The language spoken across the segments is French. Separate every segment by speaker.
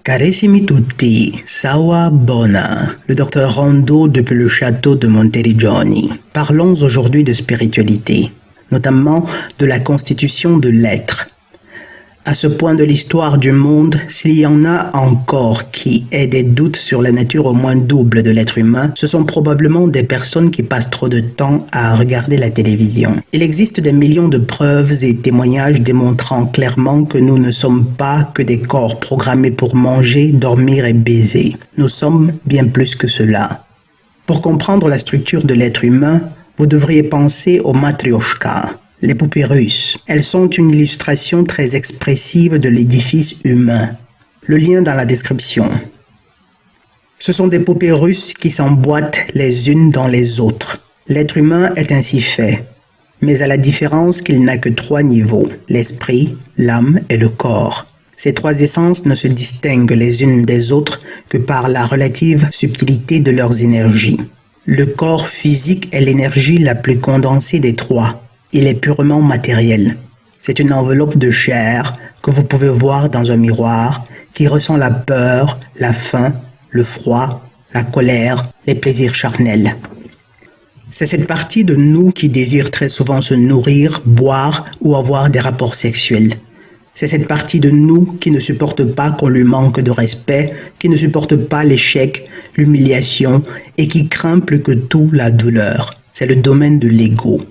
Speaker 1: Carissimi tutti, Sawa Bona, le docteur Rondo depuis le château de Monteriggioni. Parlons aujourd'hui de spiritualité, notamment de la constitution de l'être. À ce point de l'histoire du monde, s'il y en a encore qui aient des doutes sur la nature au moins double de l'être humain, ce sont probablement des personnes qui passent trop de temps à regarder la télévision. Il existe des millions de preuves et témoignages démontrant clairement que nous ne sommes pas que des corps programmés pour manger, dormir et baiser. Nous sommes bien plus que cela. Pour comprendre la structure de l'être humain, vous devriez penser aux matrioshkas. Les poupées russes. Elles sont une illustration très expressive de l'édifice humain. Le lien dans la description. Ce sont des poupées russes qui s'emboîtent les unes dans les autres. L'être humain est ainsi fait, mais à la différence qu'il n'a que 3 niveaux, l'esprit, l'âme et le corps. Ces 3 essences ne se distinguent les unes des autres que par la relative subtilité de leurs énergies. Le corps physique est l'énergie la plus condensée des 3. Il est purement matériel. C'est une enveloppe de chair que vous pouvez voir dans un miroir qui ressent la peur, la faim, le froid, la colère, les plaisirs charnels. C'est cette partie de nous qui désire très souvent se nourrir, boire ou avoir des rapports sexuels. C'est cette partie de nous qui ne supporte pas qu'on lui manque de respect, qui ne supporte pas l'échec, l'humiliation et qui craint plus que tout la douleur. C'est le domaine de l'ego.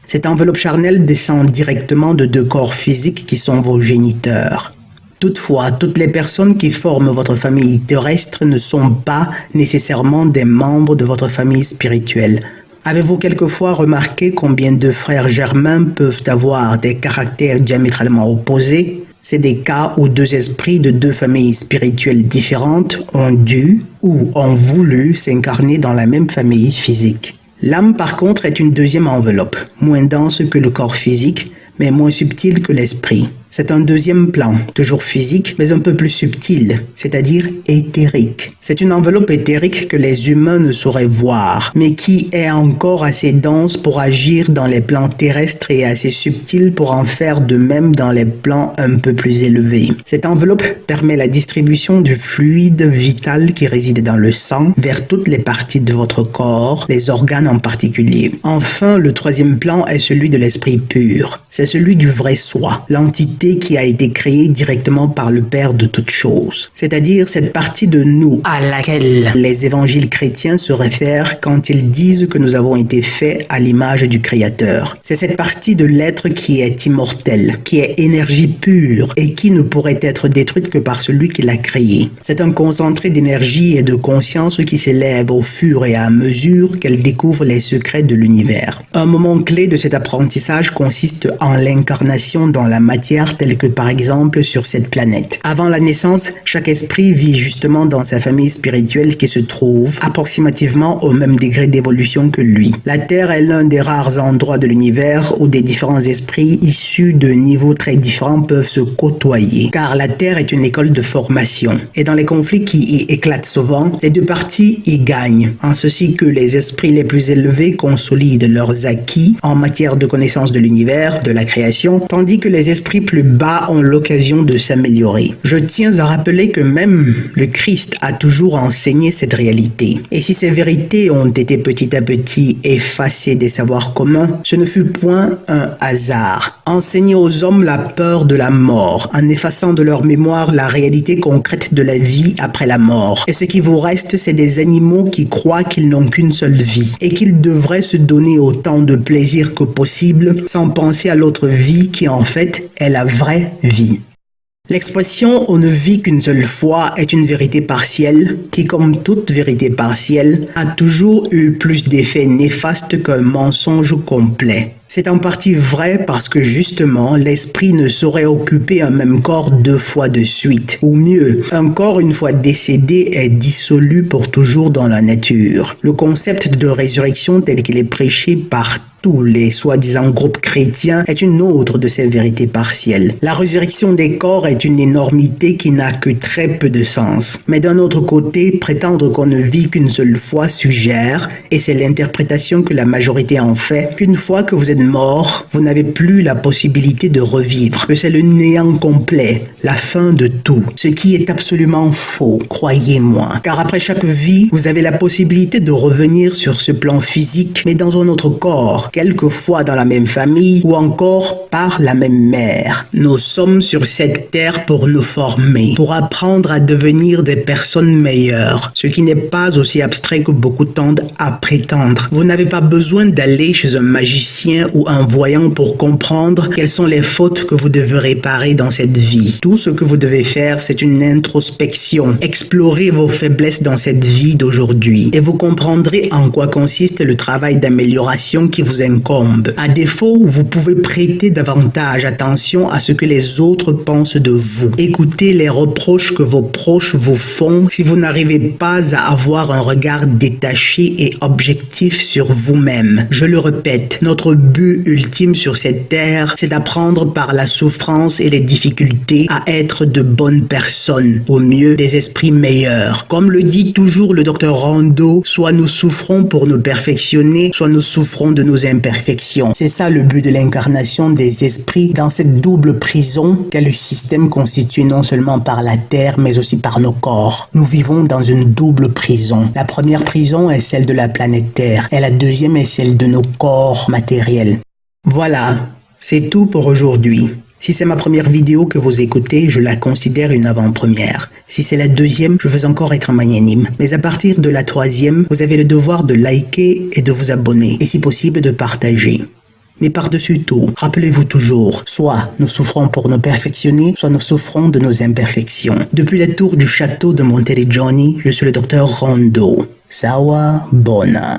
Speaker 1: Cette enveloppe charnelle descend directement de 2 corps physiques qui sont vos géniteurs. Toutefois, toutes les personnes qui forment votre famille terrestre ne sont pas nécessairement des membres de votre famille spirituelle. Avez-vous quelquefois remarqué combien de frères germains peuvent avoir des caractères diamétralement opposés? C'est des cas où 2 esprits de 2 familles spirituelles différentes ont dû ou ont voulu s'incarner dans la même famille physique. L'âme, par contre, est une deuxième enveloppe, moins dense que le corps physique, mais moins subtile que l'esprit. C'est un deuxième plan, toujours physique, mais un peu plus subtil, c'est-à-dire éthérique. C'est une enveloppe éthérique que les humains ne sauraient voir, mais qui est encore assez dense pour agir dans les plans terrestres et assez subtile pour en faire de même dans les plans un peu plus élevés. Cette enveloppe permet la distribution du fluide vital qui réside dans le sang vers toutes les parties de votre corps, les organes en particulier. Enfin, le 3e plan est celui de l'esprit pur. C'est celui du vrai soi, l'entité qui a été créée directement par le Père de toutes choses, c'est-à-dire cette partie de nous à laquelle les évangiles chrétiens se réfèrent quand ils disent que nous avons été faits à l'image du Créateur. C'est cette partie de l'être qui est immortelle, qui est énergie pure et qui ne pourrait être détruite que par celui qui l'a créée. C'est un concentré d'énergie et de conscience qui s'élève au fur et à mesure qu'elle découvre les secrets de l'univers. Un moment clé de cet apprentissage consiste en l'incarnation dans la matière telle que par exemple sur cette planète. Avant la naissance, chaque esprit vit justement dans sa famille spirituelle qui se trouve approximativement au même degré d'évolution que lui. La Terre est l'un des rares endroits de l'univers où des différents esprits issus de niveaux très différents peuvent se côtoyer, car la Terre est une école de formation. Et dans les conflits qui y éclatent souvent, les 2 parties y gagnent, en ceci que les esprits les plus élevés consolident leurs acquis en matière de connaissance de l'univers, de la création, tandis que les esprits plus bas ont l'occasion de s'améliorer. Je tiens à rappeler que même le Christ a toujours enseigné cette réalité. Et si ces vérités ont été petit à petit effacées des savoirs communs, ce ne fut point un hasard. Enseigner aux hommes la peur de la mort, en effaçant de leur mémoire la réalité concrète de la vie après la mort. Et ce qui vous reste, c'est des animaux qui croient qu'ils n'ont qu'une seule vie et qu'ils devraient se donner autant de plaisir que possible sans penser à l'autre vie qui en fait est la vraie vie. L'expression « on ne vit qu'une seule fois » est une vérité partielle qui, comme toute vérité partielle, a toujours eu plus d'effets néfastes qu'un mensonge complet. C'est en partie vrai parce que justement, l'esprit ne saurait occuper un même corps 2 fois de suite. Ou mieux, un corps une fois décédé est dissolu pour toujours dans la nature. Le concept de résurrection tel qu'il est prêché par tous les soi-disant groupes chrétiens est une autre de ces vérités partielles. La résurrection des corps est une énormité qui n'a que très peu de sens. Mais d'un autre côté, prétendre qu'on ne vit qu'une seule fois suggère, et c'est l'interprétation que la majorité en fait, qu'une fois que vous êtes mort, vous n'avez plus la possibilité de revivre, que c'est le néant complet, la fin de tout. Ce qui est absolument faux, croyez-moi. Car après chaque vie, vous avez la possibilité de revenir sur ce plan physique, mais dans un autre corps, quelquefois dans la même famille ou encore par la même mère. Nous sommes sur cette terre pour nous former, pour apprendre à devenir des personnes meilleures, ce qui n'est pas aussi abstrait que beaucoup tendent à prétendre. Vous n'avez pas besoin d'aller chez un magicien ou un voyant pour comprendre quelles sont les fautes que vous devez réparer dans cette vie. Tout ce que vous devez faire, c'est une introspection. Explorez vos faiblesses dans cette vie d'aujourd'hui et vous comprendrez en quoi consiste le travail d'amélioration qui vous incombe. À défaut, vous pouvez prêter davantage attention à ce que les autres pensent de vous. Écoutez les reproches que vos proches vous font si vous n'arrivez pas à avoir un regard détaché et objectif sur vous-même. Je le répète, notre but ultime sur cette terre, c'est d'apprendre par la souffrance et les difficultés à être de bonnes personnes, au mieux des esprits meilleurs. Comme le dit toujours le docteur Rondeau, soit nous souffrons pour nous perfectionner, soit nous souffrons de nos imperfections. C'est ça le but de l'incarnation des esprits dans cette double prison qu'est le système constitué non seulement par la terre mais aussi par nos corps. Nous vivons dans une double prison. La première prison est celle de la planète Terre et la deuxième est celle de nos corps matériels. Voilà, c'est tout pour aujourd'hui. Si c'est ma première vidéo que vous écoutez, je la considère une avant-première. Si c'est la deuxième, je veux encore être magnanime. Mais à partir de la troisième, vous avez le devoir de liker et de vous abonner, et si possible de partager. Mais par-dessus tout, rappelez-vous toujours, soit nous souffrons pour nous perfectionner, soit nous souffrons de nos imperfections. Depuis la tour du château de Monteriggioni, je suis le docteur Rondeau. Sawa Bona.